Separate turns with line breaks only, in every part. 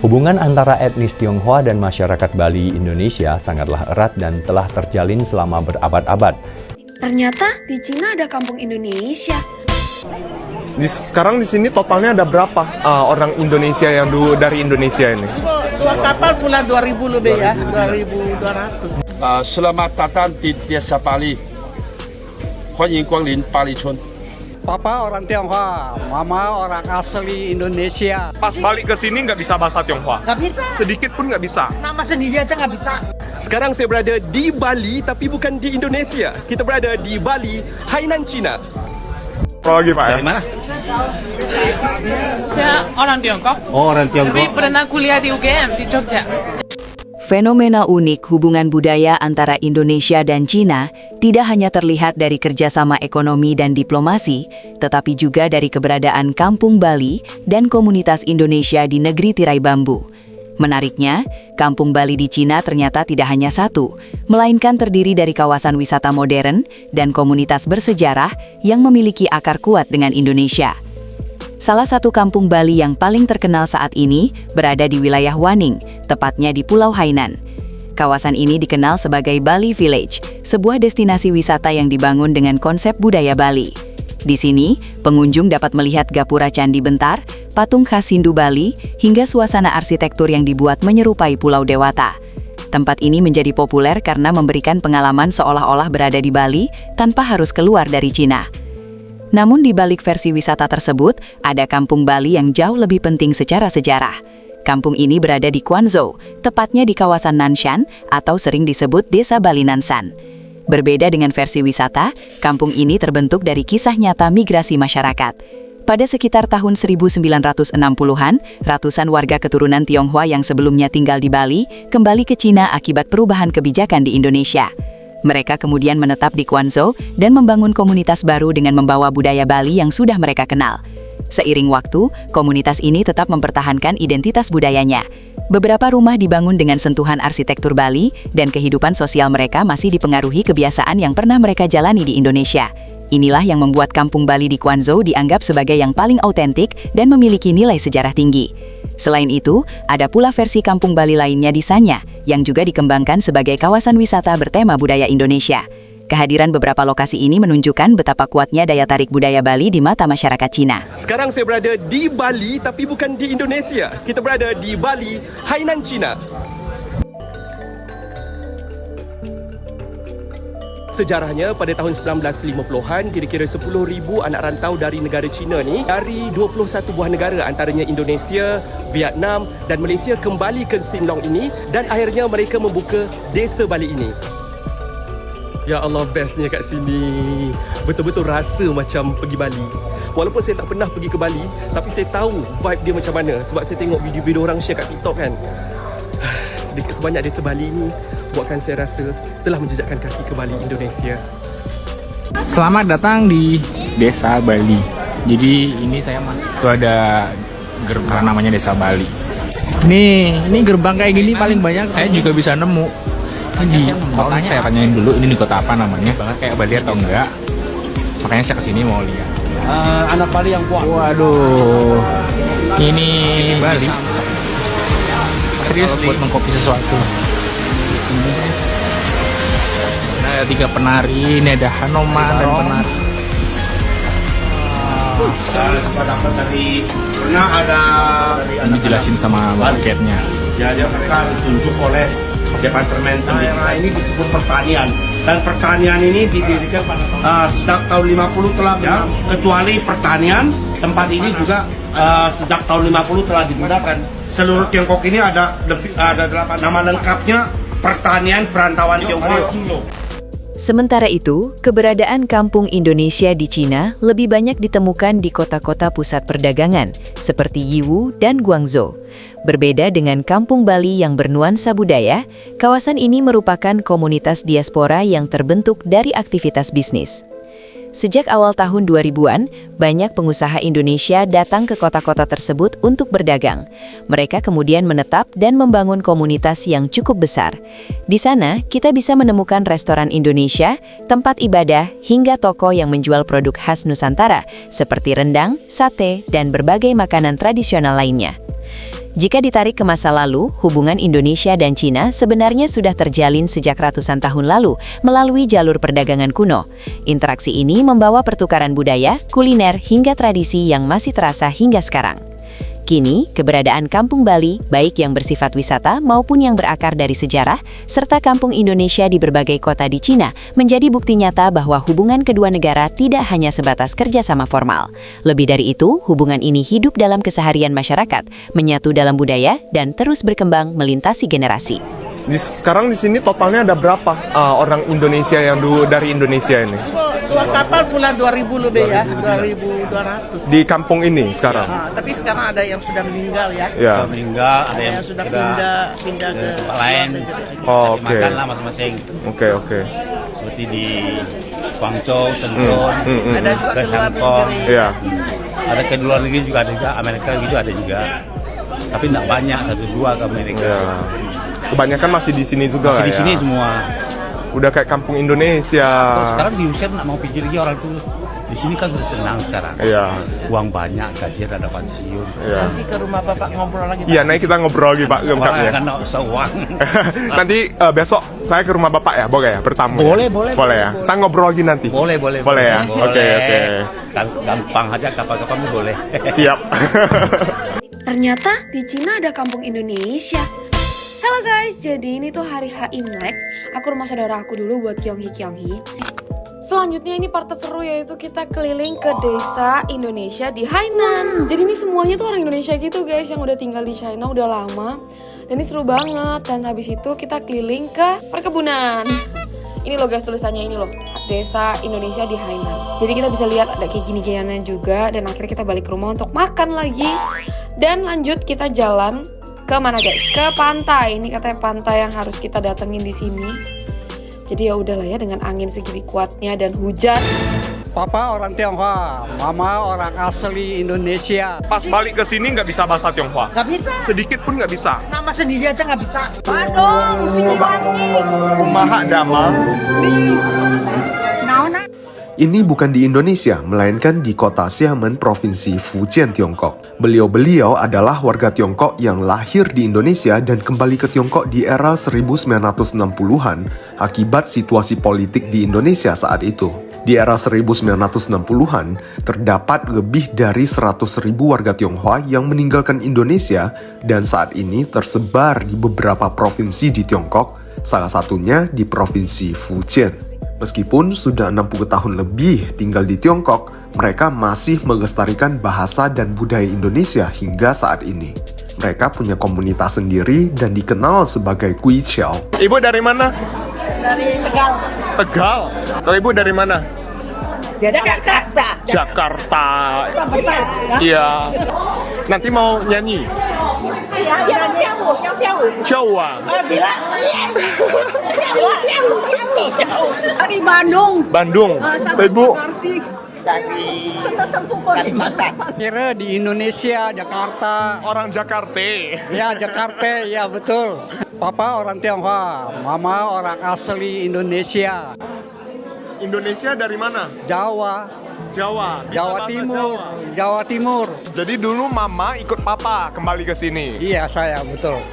Hubungan antara etnis Tionghoa dan masyarakat Bali Indonesia sangatlah erat dan telah terjalin selama berabad-abad.
Ternyata di Cina ada kampung Indonesia.
Sekarang di sini totalnya ada berapa orang Indonesia yang dari Indonesia ini?
Dua kapal pula 2.000 lebih ya, 2.200.
Selamat datang di Desa Bali. 欢迎光临巴黎村。
Papa orang Tionghoa, Mama orang asli Indonesia.
Pas balik ke sini nggak bisa bahasa Tionghoa?
Nggak bisa.
Sedikit pun nggak bisa?
Nama sendiri aja nggak bisa.
Sekarang saya berada di Bali tapi bukan di Indonesia. Kita berada di Bali, Hainan, Cina.
Lagi Pak ya?
Mana? Saya orang Tiongkok.
Oh, orang
Tapi pernah kuliah di UGM di Jogja.
Fenomena unik hubungan budaya antara Indonesia dan Cina tidak hanya terlihat dari kerjasama ekonomi dan diplomasi, tetapi juga dari keberadaan Kampung Bali dan komunitas Indonesia di negeri tirai bambu. Menariknya, Kampung Bali di Cina ternyata tidak hanya satu, melainkan terdiri dari kawasan wisata modern dan komunitas bersejarah yang memiliki akar kuat dengan Indonesia. Salah satu kampung Bali yang paling terkenal saat ini berada di wilayah Waning, tepatnya di Pulau Hainan. Kawasan ini dikenal sebagai Bali Village, sebuah destinasi wisata yang dibangun dengan konsep budaya Bali. Di sini, pengunjung dapat melihat gapura candi bentar, patung khas Hindu Bali, hingga suasana arsitektur yang dibuat menyerupai Pulau Dewata. Tempat ini menjadi populer karena memberikan pengalaman seolah-olah berada di Bali tanpa harus keluar dari Cina. Namun di balik versi wisata tersebut, ada kampung Bali yang jauh lebih penting secara sejarah. Kampung ini berada di Quanzhou, tepatnya di kawasan Nanshan atau sering disebut Desa Bali Nansan. Berbeda dengan versi wisata, kampung ini terbentuk dari kisah nyata migrasi masyarakat. Pada sekitar tahun 1960-an, ratusan warga keturunan Tionghoa yang sebelumnya tinggal di Bali kembali ke Cina akibat perubahan kebijakan di Indonesia. Mereka kemudian menetap di Quanzhou dan membangun komunitas baru dengan membawa budaya Bali yang sudah mereka kenal. Seiring waktu, komunitas ini tetap mempertahankan identitas budayanya. Beberapa rumah dibangun dengan sentuhan arsitektur Bali, dan kehidupan sosial mereka masih dipengaruhi kebiasaan yang pernah mereka jalani di Indonesia. Inilah yang membuat kampung Bali di Quanzhou dianggap sebagai yang paling autentik dan memiliki nilai sejarah tinggi. Selain itu, ada pula versi kampung Bali lainnya di Sanya, yang juga dikembangkan sebagai kawasan wisata bertema budaya Indonesia. Kehadiran beberapa lokasi ini menunjukkan betapa kuatnya daya tarik budaya Bali di mata masyarakat Cina.
Sekarang saya berada di Bali tapi bukan di Indonesia. Kita berada di Bali, Hainan, Cina. Sejarahnya pada tahun 1950-an, kira-kira 10,000 anak rantau dari negara China ni, dari 21 buah negara antaranya Indonesia, Vietnam dan Malaysia kembali ke Simlong ini dan akhirnya mereka membuka Desa Bali ini. Ya Allah, bestnya kat sini. Betul-betul rasa macam pergi Bali. Walaupun saya tak pernah pergi ke Bali, tapi saya tahu vibe dia macam mana sebab saya tengok video-video orang share kat TikTok kan. Sedikit sebanyak Desa Bali ini buatkan saya rasa telah menjejakkan kaki ke Bali, Indonesia.
Selamat datang di Desa Bali. Jadi ini saya masuk itu ada gerbang namanya Desa Bali. Ini gerbang kayak gini paling banyak saya juga bisa nemu. Di kotanya saya tanyain dulu ini di kota apa namanya, banget kayak Bali atau enggak. Makanya saya kesini mau lihat.
Anak Bali yang kuat.
Waduh, ini Bali. Serius buat mengkopi sesuatu. Nah, ada 3 penari, ini ada Hanoman dan penari. Ini jelasin sama marketnya.
Jadi mereka ditunjuk oleh Departemen Daerah ini disebut pertanian, dan pertanian ini didirikan pada sejak tahun 50 telah kecuali pertanian, tempat ini juga sejak tahun 50 telah digunakan. Seluruh Tiongkok ini ada 8 nama lengkapnya Pertanian Perantauan Tiongkok.
Sementara itu, keberadaan kampung Indonesia di Cina lebih banyak ditemukan di kota-kota pusat perdagangan seperti Yiwu dan Guangzhou. Berbeda dengan kampung Bali yang bernuansa budaya, kawasan ini merupakan komunitas diaspora yang terbentuk dari aktivitas bisnis. Sejak awal tahun 2000-an, banyak pengusaha Indonesia datang ke kota-kota tersebut untuk berdagang. Mereka kemudian menetap dan membangun komunitas yang cukup besar. Di sana, kita bisa menemukan restoran Indonesia, tempat ibadah, hingga toko yang menjual produk khas Nusantara, seperti rendang, sate, dan berbagai makanan tradisional lainnya. Jika ditarik ke masa lalu, hubungan Indonesia dan Cina sebenarnya sudah terjalin sejak ratusan tahun lalu melalui jalur perdagangan kuno. Interaksi ini membawa pertukaran budaya, kuliner, hingga tradisi yang masih terasa hingga sekarang. Kini, keberadaan Kampung Bali, baik yang bersifat wisata maupun yang berakar dari sejarah, serta Kampung Indonesia di berbagai kota di Cina, menjadi bukti nyata bahwa hubungan kedua negara tidak hanya sebatas kerjasama formal. Lebih dari itu, hubungan ini hidup dalam keseharian masyarakat, menyatu dalam budaya, dan terus berkembang melintasi generasi.
Sekarang di sini totalnya ada berapa orang Indonesia yang dari Indonesia ini?
Dua kapal pula 2.000 lebih ya, 2.200.
Di kampung ini sekarang?
Nah, tapi sekarang ada yang sudah meninggal ya.
Ya.
Sudah meninggal, ada yang
sudah pindah ke
tempat lain.
Oh,
Cari
oke.
makan lah masing-masing.
Oke.
Seperti di Guangzhou, Shenzhen,
Ada juga
ke
keluar
Hongkong.
negeri.
Iya.
Ada ke luar negeri juga ada juga, Amerika gitu ada juga. Tapi tidak banyak, 1-2 ke Amerika.
Ya. Kebanyakan masih di sini juga
Masih
lah
di sini
ya.
semua.
Udah kayak kampung Indonesia.
Terus sekarang diusir nggak mau pikir lagi orang tuh. Di sini kan sudah senang sekarang.
Iya.
Uang banyak, gaji ada pensiun.
Iya.
Nanti ke rumah Bapak ngobrol lagi.
Iya, nanti kita ngobrol lagi Pak
Orang
lengkapnya.
kan nggak usah uang.
Nanti besok saya ke rumah Bapak ya, boleh ya? Bertamu.
Boleh,
ya?
boleh,
Boleh
boleh,
ya.
boleh.
Kita ngobrol lagi nanti.
Boleh.
Boleh ya. Oke.
Gampang aja kapan-kapan boleh.
Siap.
Ternyata di Cina ada kampung Indonesia. Halo guys, jadi ini tuh hari H Imlek. Aku rumah saudara aku dulu buat Kyonghi. Selanjutnya ini part terseru yaitu kita keliling ke desa Indonesia di Hainan. Jadi ini semuanya tuh orang Indonesia gitu guys yang udah tinggal di China udah lama. Dan ini seru banget. Dan habis itu kita keliling ke perkebunan. Ini loh guys tulisannya ini loh, desa Indonesia di Hainan. Jadi kita bisa lihat ada kayak gini-giniannya juga. Dan akhirnya kita balik ke rumah untuk makan lagi. Dan lanjut kita jalan ke mana guys? Ke pantai. Ini katanya pantai yang harus kita datengin di sini. Jadi ya udahlah ya dengan angin segini kuatnya dan hujan.
Papa orang Tionghoa, Mama orang asli Indonesia.
Pas balik ke sini nggak bisa bahasa Tionghoa.
Nggak bisa.
Sedikit pun nggak bisa.
Nama sendiri aja nggak bisa.
Kumaha damang.
Ini bukan di Indonesia, melainkan di kota Xiamen, Provinsi Fujian, Tiongkok. Beliau-beliau adalah warga Tiongkok yang lahir di Indonesia dan kembali ke Tiongkok di era 1960-an akibat situasi politik di Indonesia saat itu. Di era 1960-an, terdapat lebih dari 100.000 warga Tionghoa yang meninggalkan Indonesia dan saat ini tersebar di beberapa provinsi di Tiongkok, salah satunya di Provinsi Fujian. Meskipun sudah 60 tahun lebih tinggal di Tiongkok, mereka masih melestarikan bahasa dan budaya Indonesia hingga saat ini. Mereka punya komunitas sendiri dan dikenal sebagai Guiqiao.
Ibu dari mana?
Dari Tegal.
Tegal. Kalau ibu dari mana?
Jakarta.
Jakarta. Iya. Nanti mau nyanyi. Jawa.
Dari Bandung.
Bandung. Ibu.
Dari Kalimantan.
Kira di Indonesia, Jakarta.
Orang Jakarta.
Ya, Jakarta, ya betul. Papa orang Tionghoa, Mama orang asli Indonesia.
Indonesia dari mana?
Jawa,
Jawa. Bisa
Jawa
bahasa
Timur,
Jawa.
Jawa Timur.
Jadi dulu mama ikut papa kembali ke sini.
Iya, saya betul.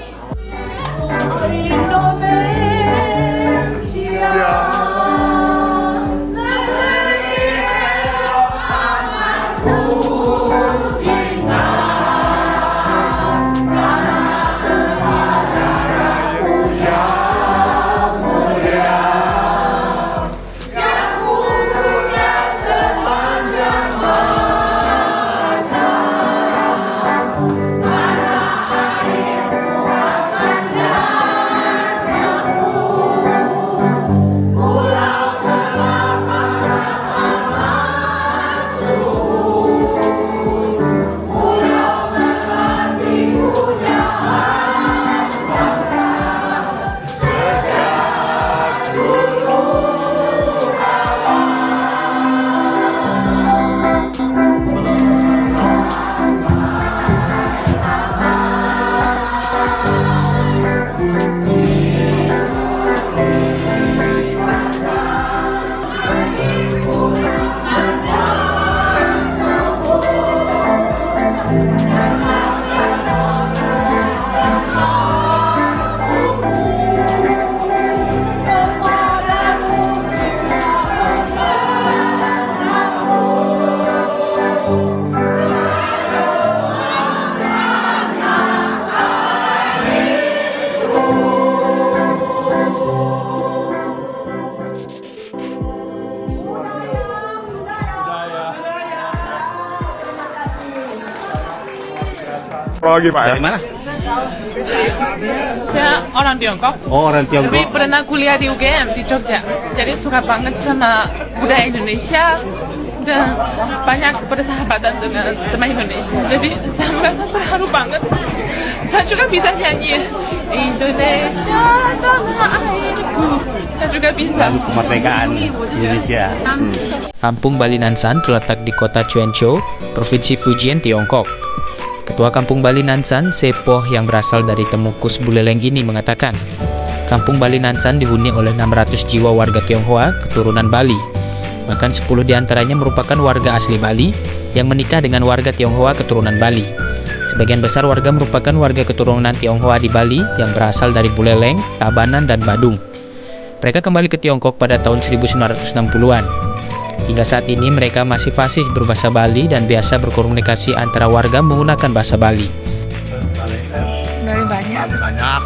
lagi Pak.
Dari mana?
Saya orang Tiongkok.
Oh, orang
Tapi
Tiongkok.
pernah kuliah di UGM di Jogja. Jadi suka banget sama budaya Indonesia dan banyak persahabatan dengan teman Indonesia. Jadi saya merasa terharu banget. Saya juga bisa nyanyi Indonesia tanah airku. Saya juga bisa.
Kemerdekaan Indonesia.
Kampung Bali Nansan terletak di kota Chuanzhou, Provinsi Fujian, Tiongkok. Ketua Kampung Bali Nansan, Sepoh yang berasal dari Temukus Buleleng ini mengatakan, Kampung Bali Nansan dihuni oleh 600 jiwa warga Tionghoa keturunan Bali. Bahkan 10 diantaranya merupakan warga asli Bali yang menikah dengan warga Tionghoa keturunan Bali. Sebagian besar warga merupakan warga keturunan Tionghoa di Bali yang berasal dari Buleleng, Tabanan, dan Badung. Mereka kembali ke Tiongkok pada tahun 1960-an. Hingga saat ini mereka masih fasih berbahasa Bali dan biasa berkomunikasi antara warga menggunakan bahasa Bali.
Dari banyak.
Banyak.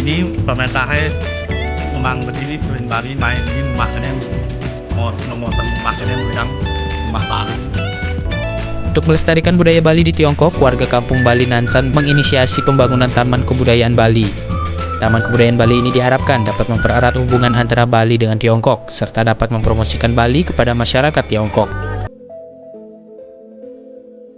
Ini pemerintahnya memang berdiri di Bali main di rumahnya nomor rumahnya yang rumah Bali.
Untuk melestarikan budaya Bali di Tiongkok, warga Kampung Bali Nansan menginisiasi pembangunan Taman Kebudayaan Bali. Taman Kebudayaan Bali ini diharapkan dapat mempererat hubungan antara Bali dengan Tiongkok, serta dapat mempromosikan Bali kepada masyarakat Tiongkok.